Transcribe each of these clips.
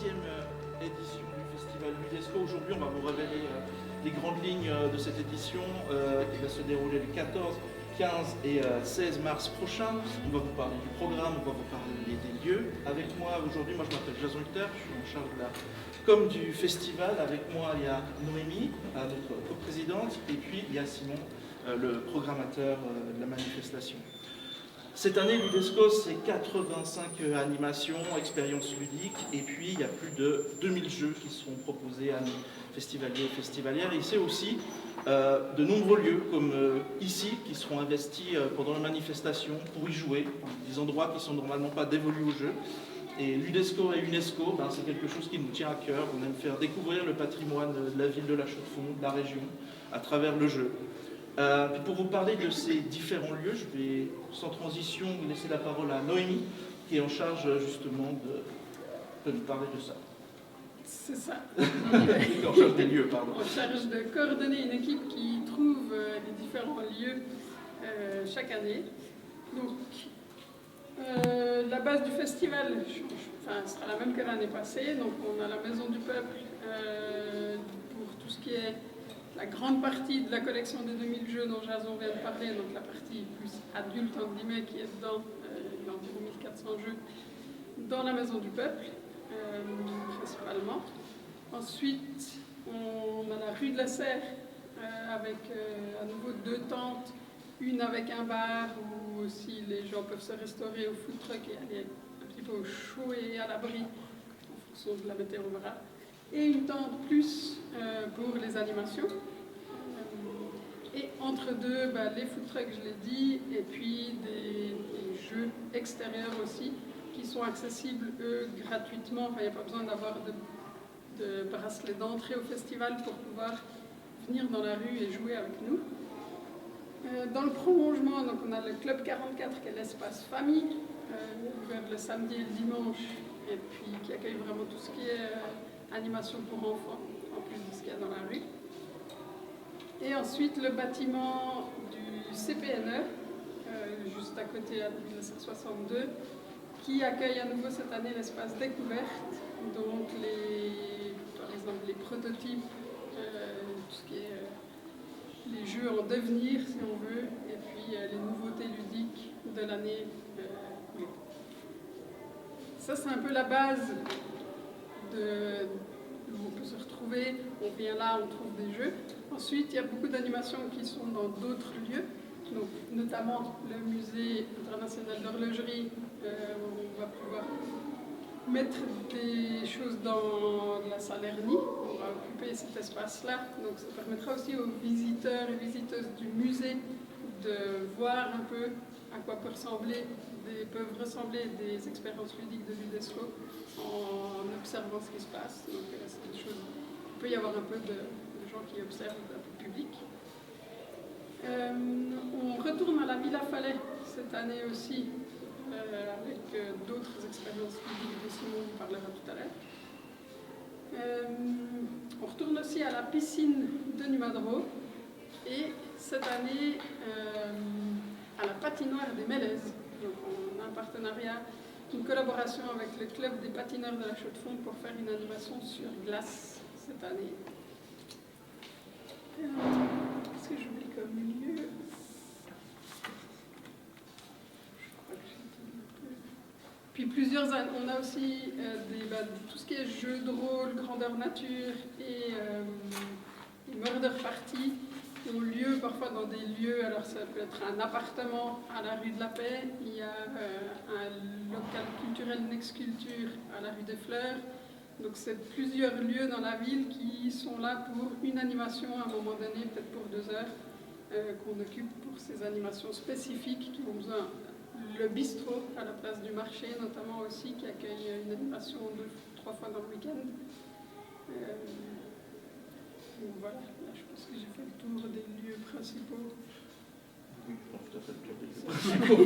7e édition du festival Ludesco. Aujourd'hui, on va vous révéler les grandes lignes de cette édition qui va se dérouler le 14, 15 et 16 mars prochain. On va vous parler du programme, on va vous parler des lieux. Avec moi aujourd'hui, je m'appelle Jason Hutter, je suis en charge de la com du festival. Avec moi, il y a Noémie, notre coprésidente, et puis il y a Simon, le programmateur de la manifestation. Cette année, Ludesco, c'est 85 animations, expériences ludiques, et puis il y a plus de 2000 jeux qui seront proposés à nos festivaliers et festivalières. Et c'est aussi de nombreux lieux, comme ici, qui seront investis pendant la manifestation pour y jouer, des endroits qui ne sont normalement pas dévolus aux jeux. Et Ludesco et UNESCO, c'est quelque chose qui nous tient à cœur. On aime faire découvrir le patrimoine de la ville de La Chaux-de-Fonds, de la région, à travers le jeu. Puis pour vous parler de ces différents lieux, je vais sans transition laisser la parole à Noémie, qui est en charge justement de nous parler de ça. C'est ça. En charge des lieux, pardon. En charge de coordonner une équipe qui trouve les différents lieux chaque année. Donc, la base du festival sera la même que l'année passée. Donc, on a la Maison du Peuple pour tout ce qui est la grande partie de la collection des 2000 jeux dont Jason vient de parler, donc la partie plus adulte, entre guillemets, qui est dedans, il y a environ 1400 jeux, dans la Maison du Peuple, principalement. Ensuite, on a la rue de la Serre, avec à nouveau 2 tentes, une avec un bar, où aussi les gens peuvent se restaurer au food truck et aller un petit peu au chaud et à l'abri, en fonction de la météo orale. Et une tente plus pour les animations. Et entre deux, les food trucks, je l'ai dit, et puis des jeux extérieurs aussi, qui sont accessibles, eux, gratuitement. Enfin, il n'y a pas besoin d'avoir de bracelet d'entrée au festival pour pouvoir venir dans la rue et jouer avec nous. Dans le prolongement, donc, on a le Club 44, qui est l'espace famille, ouvert le samedi et le dimanche, et puis qui accueille vraiment tout ce qui est animation pour enfants, en plus de ce qu'il y a dans la rue. Et ensuite, le bâtiment du CPNE, juste à côté à 1962, qui accueille à nouveau cette année l'espace découverte, donc par exemple les prototypes, tout ce qui est les jeux en devenir, si on veut, et puis les nouveautés ludiques de l'année. Ça, c'est un peu la base où on peut se retrouver. On vient là, on trouve des jeux. Ensuite, il y a beaucoup d'animations qui sont dans d'autres lieux, donc, notamment le musée international d'horlogerie, où on va pouvoir mettre des choses dans la salle Ernie. On va occuper cet espace-là. Donc ça permettra aussi aux visiteurs et visiteuses du musée de voir un peu à quoi peuvent ressembler des expériences ludiques de Ludesco en observant ce qui se passe. Donc c'est des choses. Il peut y avoir un peu de gens qui observent un peu public. On retourne à la Villa Falais cette année aussi, avec d'autres expériences ludiques dont Simon vous parlera tout à l'heure. On retourne aussi à la piscine de Numadro et cette année à la patinoire des Mélèzes. Donc on a un partenariat, une collaboration avec le club des patineurs de la Chaux-de-Fonds pour faire une animation sur glace cette année. Qu'est-ce que j'oublie comme lieu? Puis on a aussi tout ce qui est jeux de rôle, grandeur nature et murder party qui ont lieu parfois dans des lieux. Alors ça peut être un appartement à la rue de la Paix, il y a un local culturel Next Culture à la rue des Fleurs. Donc c'est plusieurs lieux dans la ville qui sont là pour une animation à un moment donné, peut-être pour 2 heures, qu'on occupe pour ces animations spécifiques qui ont besoin. Le bistrot à la place du marché notamment aussi, qui accueille une animation 2-3 fois dans le week-end. Donc voilà, là, je pense que j'ai fait le tour des lieux principaux. Oui, tout à fait le tour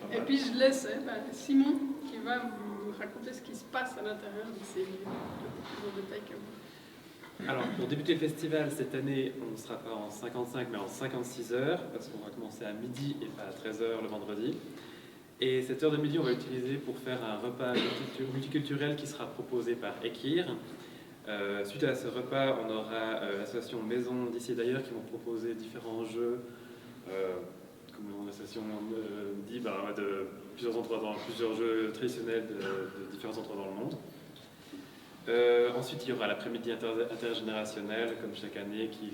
des Et puis je laisse Simon qui va vous raconter ce qui se passe à l'intérieur de ces lieux, plus en détail que vous. Alors, pour débuter le festival, cette année, on ne sera pas en 55, mais en 56 heures, parce qu'on va commencer à midi et pas à 13 heures le vendredi. Et cette heure de midi, on va l'utiliser pour faire un repas multiculturel qui sera proposé par Ekir. Suite à ce repas, on aura l'association Maison d'ici et d'ailleurs qui vont proposer différents jeux, comme l'association dit, de plusieurs jeux traditionnels de différents endroits dans le monde. Ensuite, il y aura l'après-midi intergénérationnel, comme chaque année, qui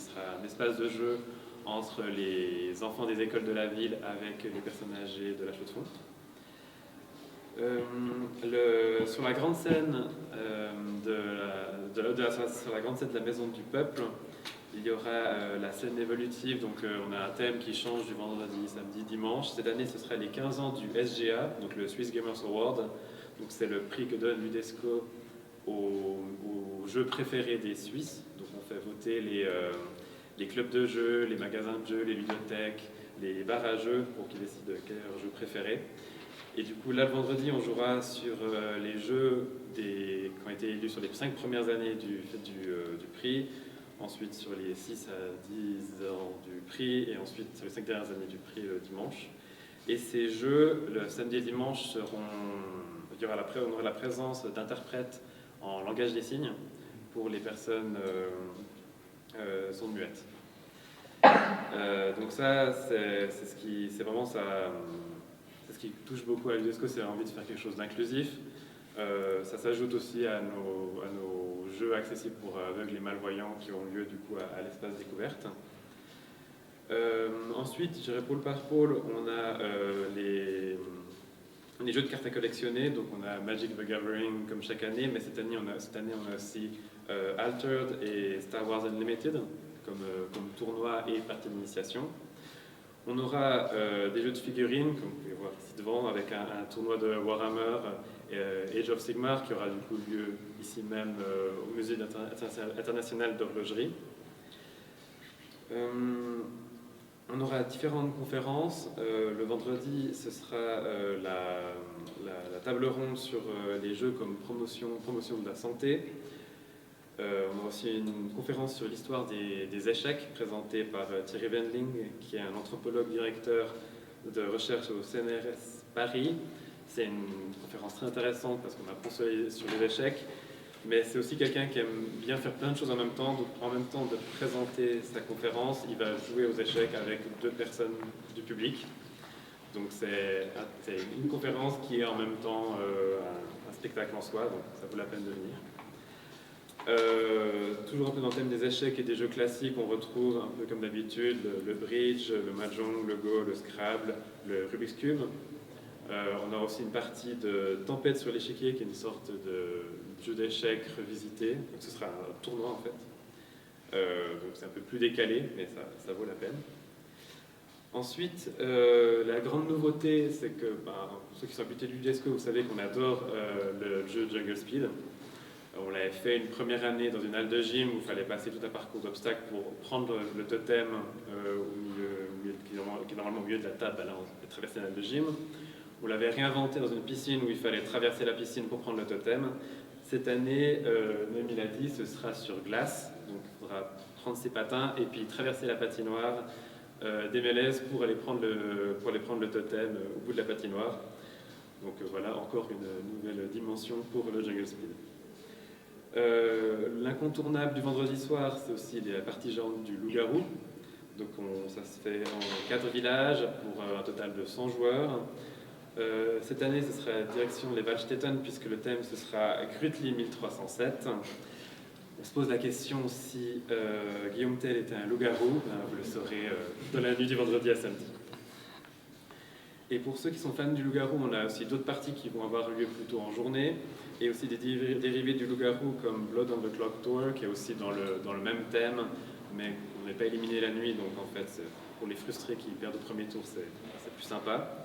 sera un espace de jeu entre les enfants des écoles de la ville avec les personnes âgées de la Chaux-de-Fonds. Sur la grande scène sur la grande scène de la Maison du Peuple, il y aura la scène évolutive. Donc on a un thème qui change du vendredi, samedi, dimanche. Cette année, ce sera les 15 ans du SGA, donc le Swiss Gamers Award. Donc c'est le prix que donne l'UNESCO aux jeux préférés des Suisses. Donc on fait voter les clubs de jeux, les magasins de jeux, les bibliothèques, les bars à jeux pour qu'ils décident quel est leur jeu préféré. Et du coup, là, le vendredi, on jouera sur les jeux qui ont été élus sur les 5 premières années du prix, ensuite sur les 6 à 10 ans du prix, et ensuite sur les 5 dernières années du prix le dimanche. Et ces jeux, le samedi et dimanche, on aura la présence d'interprètes en langage des signes pour les personnes sourdes muettes. Donc ça, c'est vraiment ça. C'est ce qui touche beaucoup à l'UNESCO, c'est l'envie de faire quelque chose d'inclusif. Ça s'ajoute aussi à nos jeux accessibles pour aveugles et malvoyants qui ont lieu du coup à l'espace découverte. Ensuite, je dirais pôle par pôle, on a les jeux de cartes à collectionner. Donc on a Magic the Gathering comme chaque année, mais cette année on a aussi Altered et Star Wars Unlimited comme tournoi et partie d'initiation. On aura des jeux de figurines, comme vous pouvez voir ici devant, avec un tournoi de Warhammer Age of Sigmar qui aura du coup lieu ici même au Musée international d'horlogerie. On aura différentes conférences. Le vendredi, ce sera la table ronde sur les jeux comme promotion de la santé. On aura aussi une conférence sur l'histoire des échecs présentée par Thierry Wendling, qui est un anthropologue directeur de recherche au CNRS Paris. C'est une conférence très intéressante parce qu'on apprend sur les échecs, mais c'est aussi quelqu'un qui aime bien faire plein de choses en même temps. Donc, en même temps de présenter sa conférence, il va jouer aux échecs avec 2 personnes du public. Donc c'est une conférence qui est en même temps un spectacle en soi, donc ça vaut la peine de venir. Toujours un peu dans le thème des échecs et des jeux classiques, on retrouve un peu comme d'habitude le bridge, le mahjong, le go, le scrabble, le Rubik's Cube. On a aussi une partie de Tempête sur l'échiquier qui est une sorte de jeu d'échecs revisité. Donc ce sera un tournoi en fait. Donc c'est un peu plus décalé, mais ça vaut la peine. Ensuite, la grande nouveauté, c'est que pour ceux qui sont habitués de l'UNESCO, vous savez qu'on adore le jeu Jungle Speed. On l'avait fait une première année dans une halle de gym où il fallait passer tout un parcours d'obstacles pour prendre le totem qui est normalement au milieu de la table. Là, on peut traverser la halle de gym. On l'avait réinventé dans une piscine où il fallait traverser la piscine pour prendre le totem. Cette année, Noémie l'a dit, ce sera sur glace. Donc il faudra prendre ses patins et puis traverser la patinoire des mélèzes pour aller prendre le totem au bout de la patinoire. Donc voilà, encore une nouvelle dimension pour le Jungle Speed. L'incontournable du vendredi soir, c'est aussi la partie genre du loup-garou. Donc ça se fait en 4 villages pour un total de 100 joueurs. Cette année, ce sera direction les Waldstätten, puisque le thème, ce sera Grütli 1307. On se pose la question si Guillaume Tell était un loup-garou. Vous le saurez dans la nuit du vendredi à samedi. Et pour ceux qui sont fans du loup-garou, on a aussi d'autres parties qui vont avoir lieu plutôt en journée, et aussi des dérivés du loup-garou comme Blood on the Clock Tour, qui est aussi dans le même thème, mais on n'est pas éliminé la nuit, donc en fait, pour les frustrés qui perdent au premier tour, c'est plus sympa.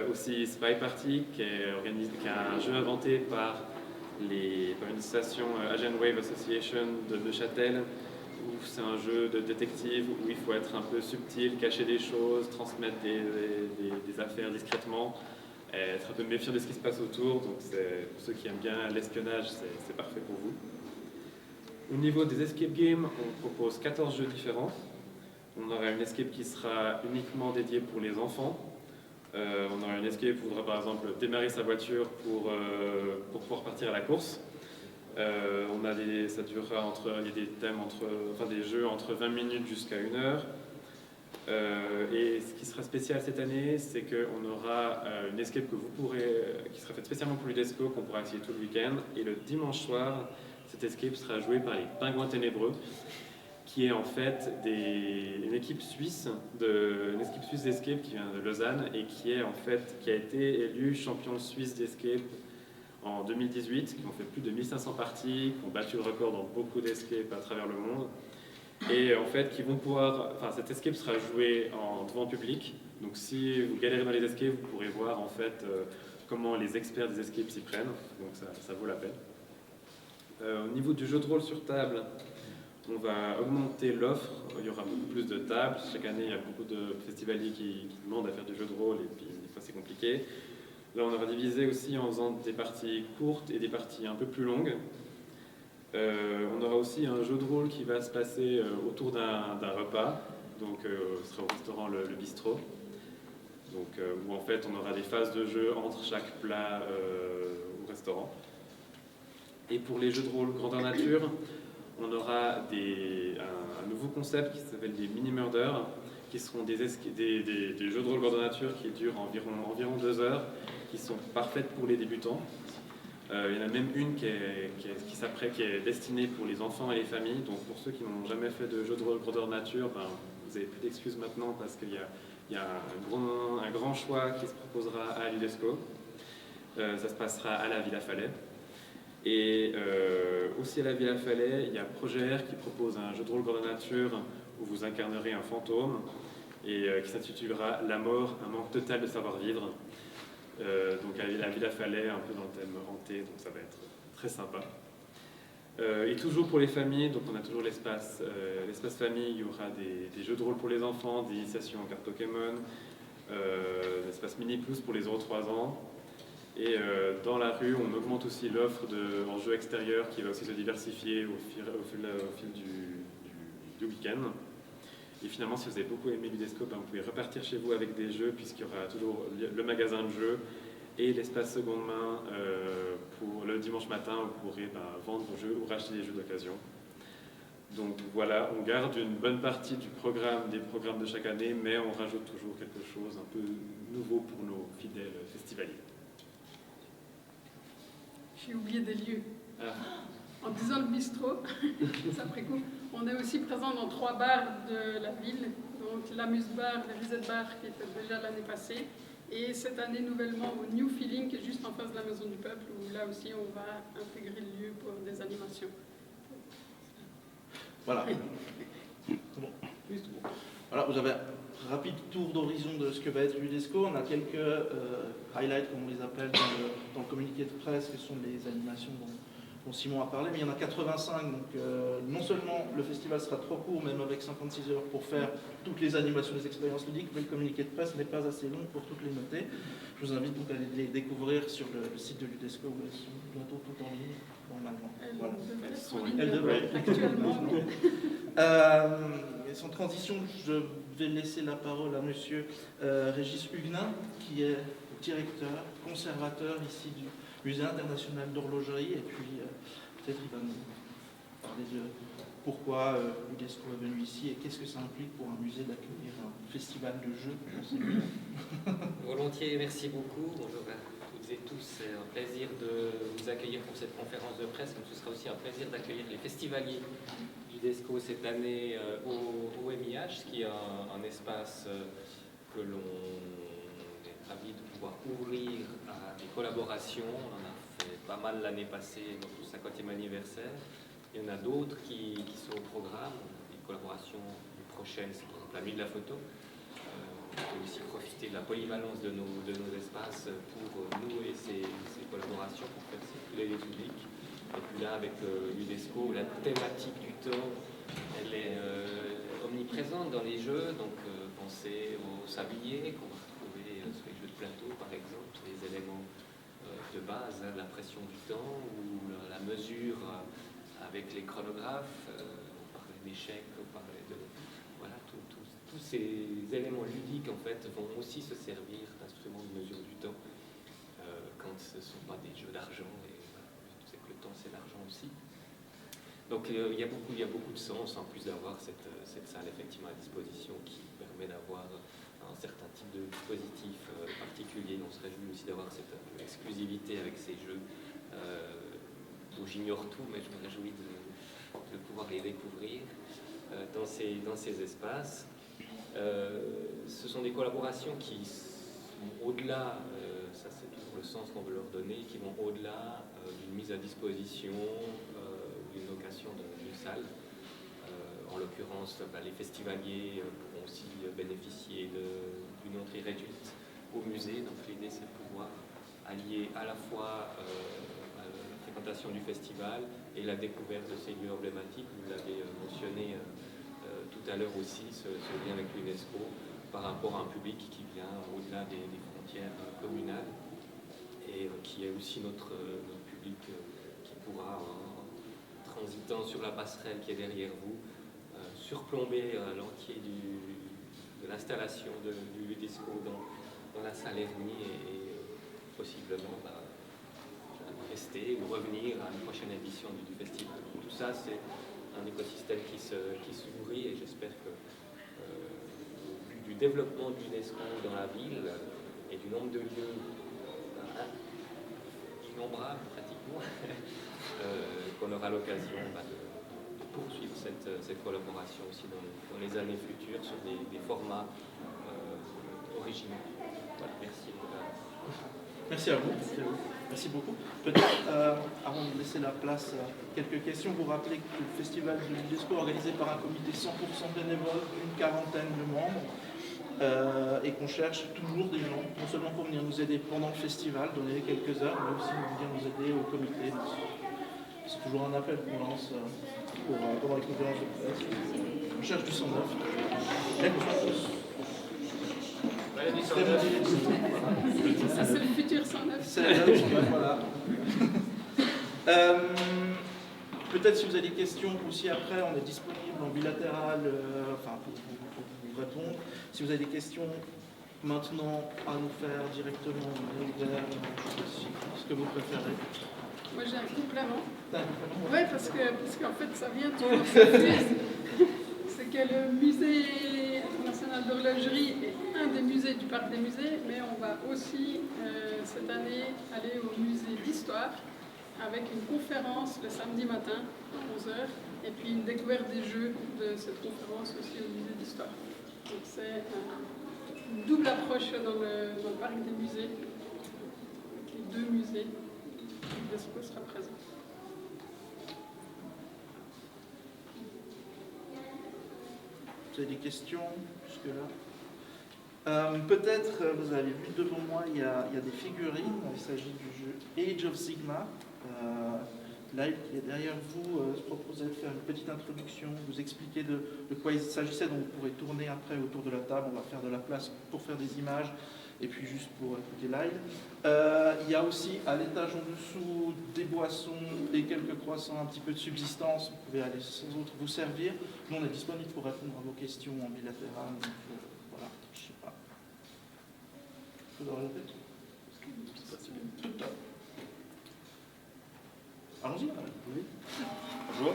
Aussi Spy Party, qui est un jeu inventé par une station Asian Wave Association de Neuchâtel, où c'est un jeu de détective où il faut être un peu subtil, cacher des choses, transmettre des affaires discrètement, être un peu méfiant de ce qui se passe autour. Donc pour ceux qui aiment bien l'espionnage, c'est parfait pour vous. Au niveau des escape games, on propose 14 jeux différents. On aura une escape qui sera uniquement dédiée pour les enfants. On aura une escape où on voudra par exemple démarrer sa voiture pour pouvoir partir à la course. Ça durera il y a des thèmes des jeux entre 20 minutes jusqu'à 1 heure. Et ce qui sera spécial cette année, c'est qu'on aura une escape qui sera faite spécialement pour l'UDESCO, qu'on pourra essayer tout le week-end. Et le dimanche soir, cette escape sera jouée par les Pingouins Ténébreux, qui est en fait une équipe suisse d'escape qui vient de Lausanne et qui a été élue champion suisse d'escape en 2018, qui ont fait plus de 1500 parties, qui ont battu le record dans beaucoup d'escapes à travers le monde. Et en fait, cette escape sera jouée devant public. Donc si vous galérez dans les escapes, vous pourrez voir en fait comment les experts des escapes s'y prennent. Donc ça vaut la peine. Au niveau du jeu de rôle sur table, on va augmenter l'offre. Il y aura beaucoup plus de tables. Chaque année, il y a beaucoup de festivaliers qui demandent à faire du jeu de rôle et puis des fois c'est compliqué. Là, on aura divisé aussi en faisant des parties courtes et des parties un peu plus longues. On aura aussi un jeu de rôle qui va se passer autour d'un repas, donc ce sera au restaurant le Bistrot, donc, où en fait on aura des phases de jeu entre chaque plat au restaurant. Et pour les jeux de rôle grandeur nature, on aura un nouveau concept qui s'appelle des mini-murders, qui seront des jeux de rôle grandeur nature qui durent environ 2 heures, qui sont parfaites pour les débutants. Il y en a même une qui est destinée pour les enfants et les familles. Donc pour ceux qui n'ont jamais fait de jeu de rôle grandeur nature, vous n'avez plus d'excuses maintenant parce qu'il y a un grand choix qui se proposera à l'UDESCO. Ça se passera à la Villa Falais. Et aussi à la Villa Falais, il y a Projet R qui propose un jeu de rôle grandeur nature où vous incarnerez un fantôme et qui s'intitulera La mort, un manque total de savoir-vivre. Donc à la Villa Falais, un peu dans le thème hanté, donc ça va être très sympa. Et toujours pour les familles, donc on a toujours l'espace famille, il y aura des jeux de rôle pour les enfants, des initiations en cartes Pokémon, l'espace Mini Plus pour les 0-3 ans. Et dans la rue, on augmente aussi l'offre en jeux extérieurs qui va aussi se diversifier au fil du week-end. Et finalement, si vous avez beaucoup aimé l'UDESCO, vous pouvez repartir chez vous avec des jeux, puisqu'il y aura toujours le magasin de jeux et l'espace seconde main pour le dimanche matin où vous pourrez vendre vos jeux ou racheter des jeux d'occasion. Donc voilà, on garde une bonne partie des programmes de chaque année, mais on rajoute toujours quelque chose un peu nouveau pour nos fidèles festivaliers. J'ai oublié des lieux. En disant le bistrot, ça après coup, on est aussi présent dans 3 bars de la ville, donc l'Amuse Bar, le Reset Bar qui était déjà l'année passée, et cette année nouvellement au New Feeling qui est juste en face de la Maison du Peuple, où là aussi on va intégrer le lieu pour des animations. Voilà. Bon. Voilà, vous avez un rapide tour d'horizon de ce que va être l'UDESCO. On a quelques highlights, comme on les appelle, dans le communiqué de presse, qui sont les animations dont Simon a parlé, mais il y en a 85, donc non seulement le festival sera trop court, même avec 56 heures pour faire toutes les animations des expériences ludiques, mais le communiqué de presse n'est pas assez long pour toutes les noter. Je vous invite donc à les découvrir sur le site de l'UDESCO, où elles sont bientôt toutes en ligne, normalement. Elles devraient être actuellement. Sans transition, je vais laisser la parole à monsieur Régis Huguenin, qui est directeur, conservateur ici du Musée international d'horlogerie, et puis peut-être il va nous parler de pourquoi l'UDESCO est venu ici et qu'est-ce que ça implique pour un musée d'accueillir un festival de jeux. Volontiers, merci beaucoup. Bonjour à toutes et tous. C'est un plaisir de vous accueillir pour cette conférence de presse, comme ce sera aussi un plaisir d'accueillir les festivaliers d'UDESCO cette année au MIH, qui est un espace que l'on ravi de pouvoir ouvrir à des collaborations. On en a fait pas mal l'année passée, donc le 50e anniversaire. Il y en a d'autres qui sont au programme. Des collaborations prochaines, c'est par exemple la Nuit de la photo. On peut aussi profiter de la polyvalence de nos espaces pour nouer ces collaborations, pour faire circuler les publics. Et puis là, avec l'UDESCO, la thématique du temps, elle est omniprésente dans les jeux. Donc pensez au sablier qu'on va retrouver sur les jeux de plateau, par exemple, les éléments de base, la pression du temps ou la mesure avec les chronographes. On parlait d'échecs, on parlait de... Voilà, tous ces éléments ludiques, en fait, vont aussi se servir d'instruments d'argent, et voilà, je sais que le temps c'est l'argent aussi. Donc il y a beaucoup de sens, en plus d'avoir cette salle effectivement à disposition qui permet d'avoir un certain type de dispositif particulier. On se réjouit aussi d'avoir cette exclusivité avec ces jeux dont j'ignore tout, mais je me réjouis de pouvoir les découvrir dans ces espaces. Ce sont des collaborations qui sont au-delà, ça c'est toujours le sens qu'on veut leur donner, qui vont au-delà d'une mise à disposition, d'une location d'une salle. En l'occurrence, les festivaliers pourront aussi bénéficier d'une entrée réduite au musée. Donc l'idée c'est de pouvoir allier à la fois la fréquentation du festival et la découverte de ces lieux emblématiques. Vous l'avez mentionné tout à l'heure aussi, ce lien avec l'UNESCO par rapport à un public qui vient au-delà des frontières communales et qui est aussi notre public qui pourra, en transitant sur la passerelle qui est derrière vous, surplomber l'entier de l'installation du Ludesco dans la salle Hermie et possiblement rester ou revenir à une prochaine édition du festival. Tout ça, c'est un écosystème qui s'ouvrit et j'espère que au vu du développement de l'UNESCO dans la ville et du nombre de lieux innombrables pratiquement, qu'on aura l'occasion de poursuivre cette collaboration aussi dans les années futures sur des formats originaux. Voilà, merci. Merci à vous. Merci beaucoup. Peut-être, avant de laisser la place à quelques questions, vous rappelez que le festival de l'UNESCO est organisé par un comité 100% bénévole, une quarantaine de membres, et qu'on cherche toujours des gens, non seulement pour venir nous aider pendant le festival, donner quelques heures, mais aussi pour venir nous aider au comité. C'est toujours un appel qu'on lance pendant les conférences de presse. On cherche du 109. Ça, c'est le futur 109. C'est le 109, voilà. Peut-être si vous avez des questions aussi après, on est disponible en bilatéral pour vous répondre. Si vous avez des questions maintenant à nous faire directement, on est ouvert, ce que vous préférez. Moi j'ai un complément. Oui, parce qu'en fait ça vient toujours c'est que le musée international d'horlogerie est un des musées du parc des musées, mais on va aussi cette année aller au musée d'histoire avec une conférence le samedi matin à 11h et puis une découverte des jeux de cette conférence aussi au musée d'histoire. Donc c'est une double approche dans le parc des musées, avec les deux musées. L'UNESCO sera présent. Vous avez des questions jusque-là? Peut-être, vous avez vu devant moi, il y a des figurines. Il s'agit du jeu Age of Sigmar. Live qui est derrière vous se proposait de faire une petite introduction, vous expliquer de quoi il s'agissait. Donc vous pourrez tourner après autour de la table. On va faire de la place pour faire des images et puis juste pour écouter live. Il y a aussi à l'étage en dessous des boissons et quelques croissants, un petit peu de subsistance. Vous pouvez aller sans autre vous servir. Nous on est disponible pour répondre à vos questions en bilatéral. Donc voilà, je sais pas. Vous aurez répété ? Tout à fait. Allons-y. Oui. Bonjour.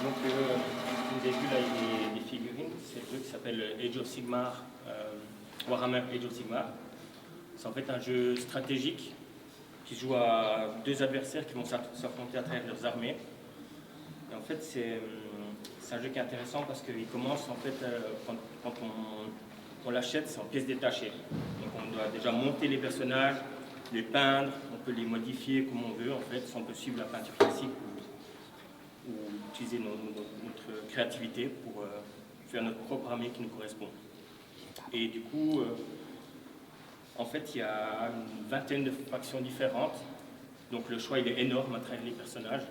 Donc, vous avez vu là, il y a des figurines. C'est le jeu qui s'appelle Age of Sigmar, Warhammer Age of Sigmar. C'est en fait un jeu stratégique qui joue à deux adversaires qui vont s'affronter à travers leurs armées. Et en fait, c'est un jeu qui est intéressant parce qu'il commence en fait quand on l'achète, c'est en pièces détachées. Donc, on doit déjà monter les personnages, les peindre, on peut les modifier comme on veut, en fait, si on peut suivre la peinture classique ou utiliser notre créativité pour faire notre propre armée qui nous correspond. Et du coup, en fait, il y a une vingtaine de factions différentes, donc le choix il est énorme à travers les personnages.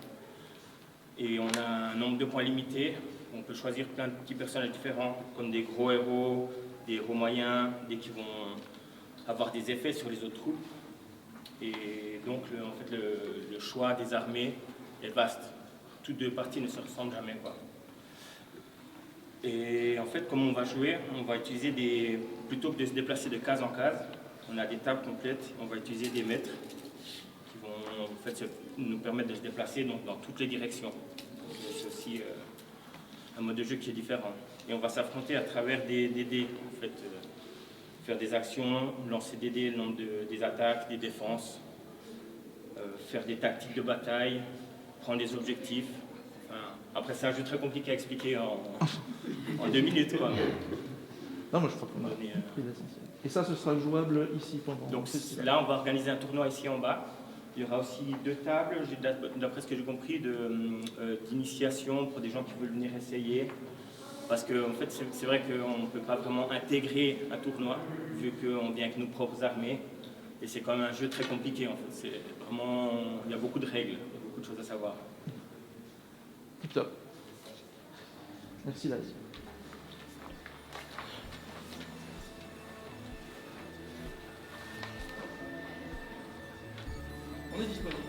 Et on a un nombre de points limité, on peut choisir plein de petits personnages différents, comme des gros héros, des héros moyens, des qui vont avoir des effets sur les autres troupes. Et donc, le choix des armées est vaste. Toutes deux parties ne se ressemblent jamais, quoi. Et en fait, comme on va jouer, on va utiliser plutôt que de se déplacer de case en case, on a des tables complètes, on va utiliser des maîtres qui vont fait, nous permettent de se déplacer donc, dans toutes les directions. C'est aussi un mode de jeu qui est différent. Et on va s'affronter à travers des dés, en fait, faire des actions, lancer des dés, le nombre des attaques, des défenses, faire des tactiques de bataille, prendre des objectifs. Enfin, après, c'est un jeu très compliqué à expliquer en 2 minutes, quoi. Non, moi je crois qu'on a pris l'essentiel. Et ça, ce sera jouable ici pendant Donc le festival. là, on va organiser un tournoi ici en bas. Il y aura aussi 2 tables, d'après ce que j'ai compris, d'initiation pour des gens qui veulent venir essayer. Parce que en fait, c'est vrai qu'on ne peut pas vraiment intégrer un tournoi, vu qu'on vient avec nos propres armées. Et c'est quand même un jeu très compliqué, en fait. C'est vraiment, il y a beaucoup de règles, il y a beaucoup de choses à savoir. Top. Merci, Laïs. On est disponible.